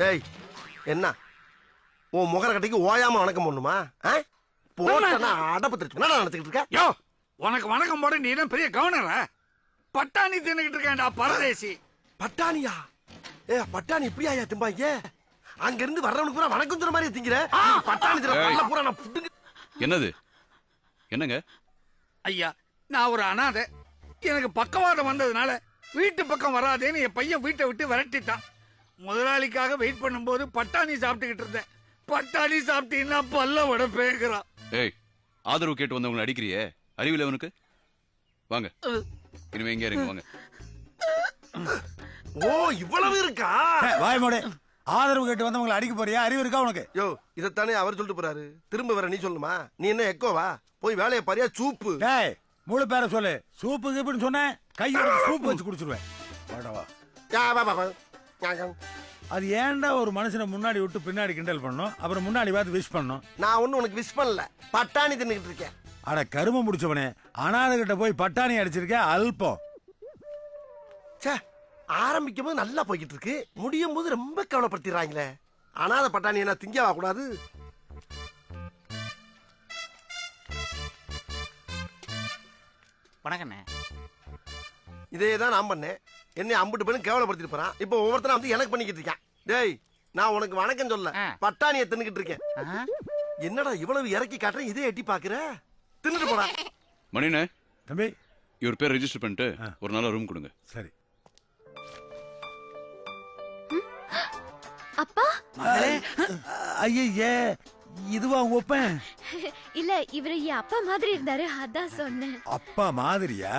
ஏய் என்ன உன் முகர கட்டிக்கு ஓயாம வணக்கம் பண்ணுமா? அடப்பு தெரிச்சு நடத்திக்கிட்டு இருக்க. யோ, உனக்கு வணக்கம் போட நீ என்ன பெரிய கவர்னரா? பட்டாணி தின்னுகிட்டு இருக்கேன்டா பரதேசி. பட்டாணியா? பட்டாணி இப்படியா திம்பாங்க? அங்க இருந்து வர்றவனுக்கு பூரா வணக்கம் சொல்ற மாதிரி திங்கிற. பட்டாணி பூரா நான் புட்டுங்க. என்னது? என்னங்க ஐயா, நான் ஒரு அனாதை. எனக்கு பக்கவாதம் வந்ததுனால வீட்டு பக்கம் வராதேன்னு என் பையன் வீட்டை விட்டு விரட்டிட்டான். முதலாளிக்காக வெயிட் பண்ணும்போது பட்டாணி சாப்பிட்டுக்கிட்டு இருந்தேன். பட்டாணி சாப்பிட்டீங்கன்னா பல்ல விட பேக்குறான். ஏய், ஆதரவு கேட்டு வந்தவங்களை அடிக்கிறியே, அறிவில்லை அவனுக்கு? வாங்க, இனிமே இங்கே இருங்க, வாங்க. ஓ, இவ்வளவு இருக்கா? வாய் மூடு. ஆதரவு கேட்டு வந்தவங்களை அடிக்க போறியா? அறிவு இருக்கா உனக்கு? யோ, இதத்தானே அவர் சொல்லிட்டு போறாரு. திரும்ப வர நீ சொல்லுமா? நீ என்ன எக்கோவா? போய் வேலையை பாரியா. சூப்பு. டேய், முழு பேரை சொல்லு. சூப்பு கீப்புன்னு சொன்னேன், கையோட சூப்பு வச்சு குடிச்சிருவேன். அது ஏன்டா ஒரு மனுஷனை முன்னாடி விட்டு பின்னாடி கிண்டல் பண்ணும், அப்புறம் முன்னாடி பார்த்து விஷ் பண்ணும்? நான் ஒண்ணு உனக்கு விஷ் பண்ணல, பட்டாணி தின்னுகிட்டு இருக்கேன். அட கரும முடிச்சவனே, அனாதை கிட்ட போய் பட்டாணி அடிச்சிருக்கேன். அல்பம். ஆரம்பிக்கும் போது நல்லா போய்கிட்டு இருக்கு, முடியும் போது ரொம்ப கவலைப்படுத்திடுறாங்களே. அனாத பட்டாணி என்ன திங்கவா கூடாது? வணக்கண்ணே. இதேதான் நான் பண்ணேன். என்னை அம்பிட்டு பண்ணி கேவலப்படுத்திட்டு போறான். இப்போ ஒவ்வொருத்தரும் வந்து எனக்கு பண்ணிக்கிட்டு இருக்கான். டேய், நான் உனக்கு வணக்கம் சொல்ல, பட்டாணியை தின்னுக்கிட்டு இருக்கேன். என்னடா இவ்வளவு இறக்கி காட்டுறேன், இதே எட்டி பாக்குற? தின்னுட்டு போடா. மணினே தம்பி, இவர் பேர் ரெஜிஸ்டர் பண்ணிட்டு ஒரு நாள் ரூம் கொடுங்க. சரி. அப்பா, ஐயே, இதுவா ஒப்பேன்? இல்ல, இவரு என் அப்பா மாதிரி இருந்தாரு, அதான் சொன்னேன். அப்பா மாதிரியா?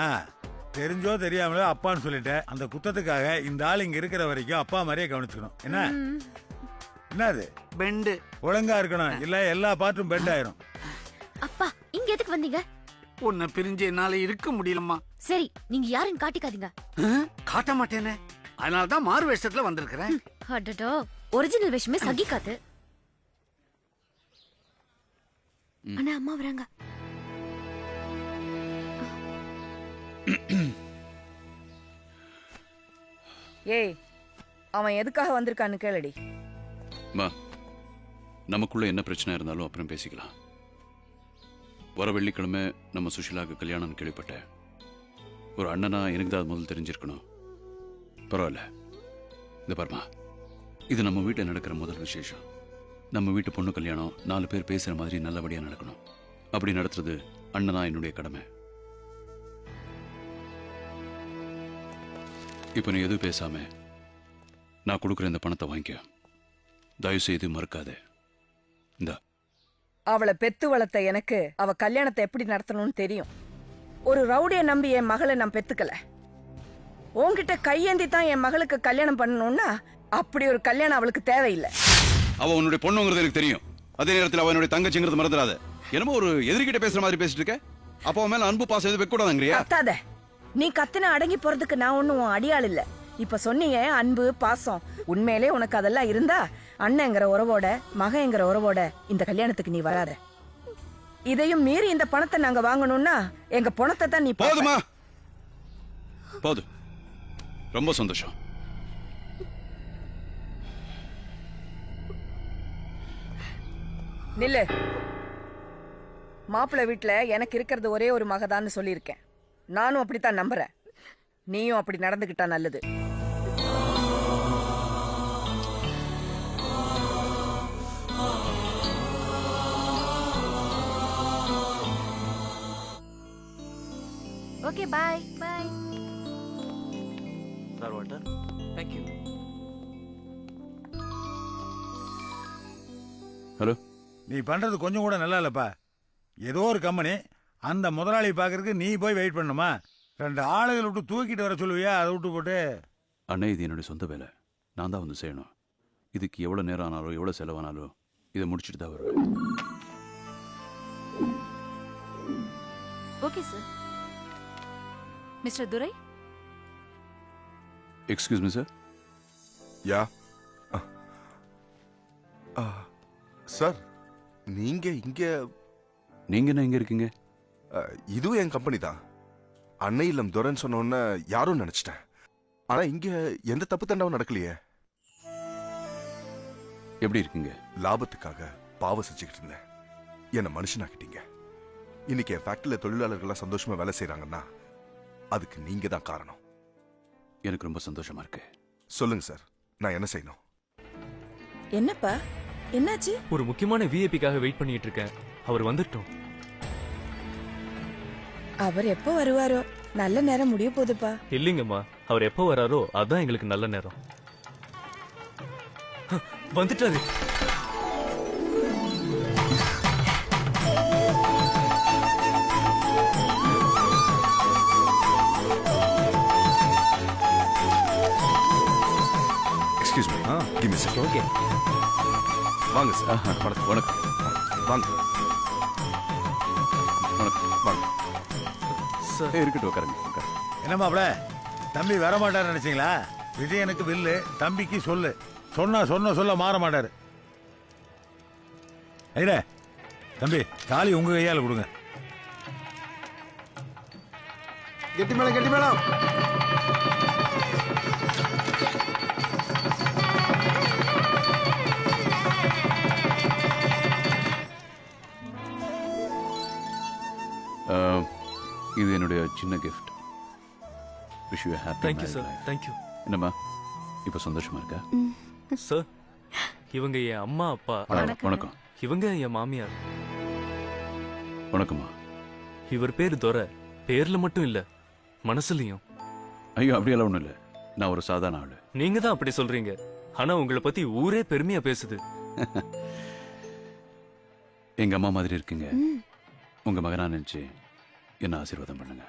தெரிஞ்சோ தெரியாமலோ அப்பான்னு சொல்லிட்டேன். அந்த குத்தத்துக்காக இந்த ஆள் இங்க இருக்கிற வரைக்கும் அப்பா மாதிரியே கவனிச்சுக்கணும். என்ன என்னது? பெண்டு. ஒழுங்கா இருக்கணும், இல்ல எல்லா பாட்டும் பெண்ட் ஆயிரும். அப்பா, இங்க எதுக்கு வந்தீங்க? உன்னை பிரிஞ்சு என்னால இருக்க முடியலம்மா. சரி, நீங்க யாருன்னு காட்டிக்காதீங்க. காட்ட மாட்டேனே, அதனாலதான் மாறு வேஷத்துல வந்திருக்கிறேன். அடடோ, ஒரிஜினல் வேஷமே சகிக்காது. அண்ணா, அம்மா வராங்க. ஏய், அவன் எதுக்காக வந்திருக்கான்னு கேளடி. நமக்குள்ள என்ன பிரச்சனை இருந்தாலும் அப்புறம் பேசிக்கலாம். வர வெள்ளிக்கிழமை நம்ம சுஷிலாவுக்கு கல்யாணம் கேள்விப்பட்டேன். ஒரு அண்ணனா எனக்கு தான் முதல் தெரிஞ்சிருக்கணும். பரவாயில்ல, இந்த பாருமா, இது நம்ம வீட்டில் நடக்கிற முதல் விசேஷம். நம்ம வீட்டு பொண்ணு கல்யாணம் 4 பேர் பேசுற மாதிரி நல்லபடியா நடக்கணும். அப்படி நடத்துறது அண்ணனா என்னுடைய கடமை. இப்ப நீ எதுவும் பேசாம நான் கொடுக்குற இந்த பணத்தை வாங்கிக்க. தயவு செய்து மறுக்காதே. இந்த அவளை பெத்து வளர்த்த எனக்கு அவ கல்யாணத்தை எப்படி நடத்தணும்னு தெரியும். ஒரு ரவுடியை நம்பி என் மகளை நான் பெத்துக்கல. உன்கிட்ட கையேந்தி தான் என் மகளுக்கு கல்யாணம் பண்ணணும்னா அப்படி ஒரு கல்யாணம் அவளுக்கு தேவையில்லை. அவ உன்னுடைய பொண்ணுங்கிறது எனக்கு தெரியும். அதே நேரத்தில் அவ என்னுடைய தங்கச்சிங்கிறது மறந்துடாத. என்னமோ ஒரு எதிரிகிட்ட பேசுற மாதிரி பேசிட்டு இருக்க. அப்போ மேல அன்பு பாசம் எதுவும் வைக்கூடாதுங்கிறியா? கத்தாத. நீ கத்துன அடங்கி போறதுக்கு நான் ஒண்ணும் அடியாள் இல்ல. இப்ப சொன்னீங்க அன்பு பாசம். உண்மையிலே உனக்கு அதெல்லாம் இருந்தா அண்ணங்கிற உறவோட மகங்கிற உறவோட இந்த கல்யாணத்துக்கு நீ வராத. இதையும் மீறி இந்த பணத்தை நாங்க வாங்கணும்னா எங்க பணத்தை தான் நீ. போதுமா? போதும், ரொம்ப சந்தோஷம். நில்லு. மாப்பிள்ளை வீட்டுல எனக்கு இருக்கிறது ஒரே ஒரு மகதான்னு சொல்லியிருக்கேன். நானும் அப்படித்தான் நம்புறேன். நீயும் அப்படி நடந்துகிட்டா நல்லது. Okay, bye bye. Sir, water. Thank you. Hello. நீ பண்றது கொஞ்சம் கூட நல்லா இல்லப்பா. ஏதோ ஒரு கம்பெனி, அந்த முதலாளி பாக்குறதுக்கு நீ போய் வெயிட் பண்ணுமா? 2 ஆளுகளை விட்டு தூக்கிட்டு வர சொல்லுவியா? அதை விட்டு போட்டு. அண்ணே, இது என்னுடைய சொந்த வேலை. நான் தான் வந்து செய்யணும். இதுக்கு எவ்வளவு நேரம் ஆனாலும் எவ்வளவு செலவானாலும் இதை முடிச்சுட்டு தான் வருவேன். Okay sir. Mister Durai. Excuse me sir. Yeah sir, நீங்க இங்க நீங்க என்ன இங்க இருக்கீங்க? இதுவும் என் கம்பெனி தான். அன்னை இல்லம் துரைன்னு சொன்ன உடனே யாரும் நினைச்சிட்டேன். ஆனா இங்க எந்த தப்பு தண்டாவும் நடக்கலையே. எப்படி இருக்கீங்க? லாபத்துக்காக பாவம் செஞ்சுக்கிட்டு இருந்தேன். என்ன மனுஷனாக்கிட்டீங்க. இன்னைக்கு என் ஃபேக்டரியில தொழிலாளர்கள்லாம் சந்தோஷமா வேலை செய்யறாங்கன்னா அதுக்கு நீங்க தான் காரணம். எனக்கு ரொம்ப சந்தோஷமா இருக்கு. சொல்லுங்க சார், நான் என்ன செய்யணும்? என்னப்பா என்னாச்சு? ஒரு முக்கியமான விஐபிக்காக வெயிட் பண்ணிட்டு இருக்கேன். அவர் வந்துட்டோம். அவர் எப்போ வருவாரோ? நல்ல நேரம் முடிய போகுதுப்பா. இல்லைங்கம்மா, அவர் எப்போ வராரோ அதான் எங்களுக்கு நல்ல நேரம். வந்துட்டாரு. Excuse me, give me check. Okay, வாங்க சார். வணக்கம். வணக்கம். வாங்க வணக்கம். வாங்க. சார். இருக்கட்டும், உட்காருங்க. உட்காருங்க. என்ன மாப்பிள, தம்பி வர மாட்டாரு நினைச்சீங்களா? விஜயனுக்கு வில்லு, தம்பிக்கு சொல்லு. சொல்ல மாற மாட்டாரு. ஐடே தம்பி, தாலி உங்க கையால கொடுங்க. கெட்டி மேளம், கெட்டி மேளம். இது என்னுடைய சின்ன gift. Wish you happy. Thank you sir. Thank you. என்னம்மா, இப்ப சந்தோஷமா இருக்கா? சார், இவங்க என் அம்மா அப்பா. வணக்கம். இவங்க என் மாமியார். வணக்கம்மா. இவர் பேரு துரை. பேர்ல மட்டும் இல்ல, மனசுலயும். ஐயோ, அப்படியெல்லாம் ஒண்ணும் இல்ல. நான் ஒரு சாதாரண ஆளு. நீங்க தான் அப்படி சொல்றீங்க. ஆனா உங்களை பத்தி ஊரே பெருமையா பேசுது. எங்க அம்மா மாதிரி இருக்கீங்க. உங்க மகனா நினைச்சு என்ன ஆசீர்வாதம் பண்ணுங்க.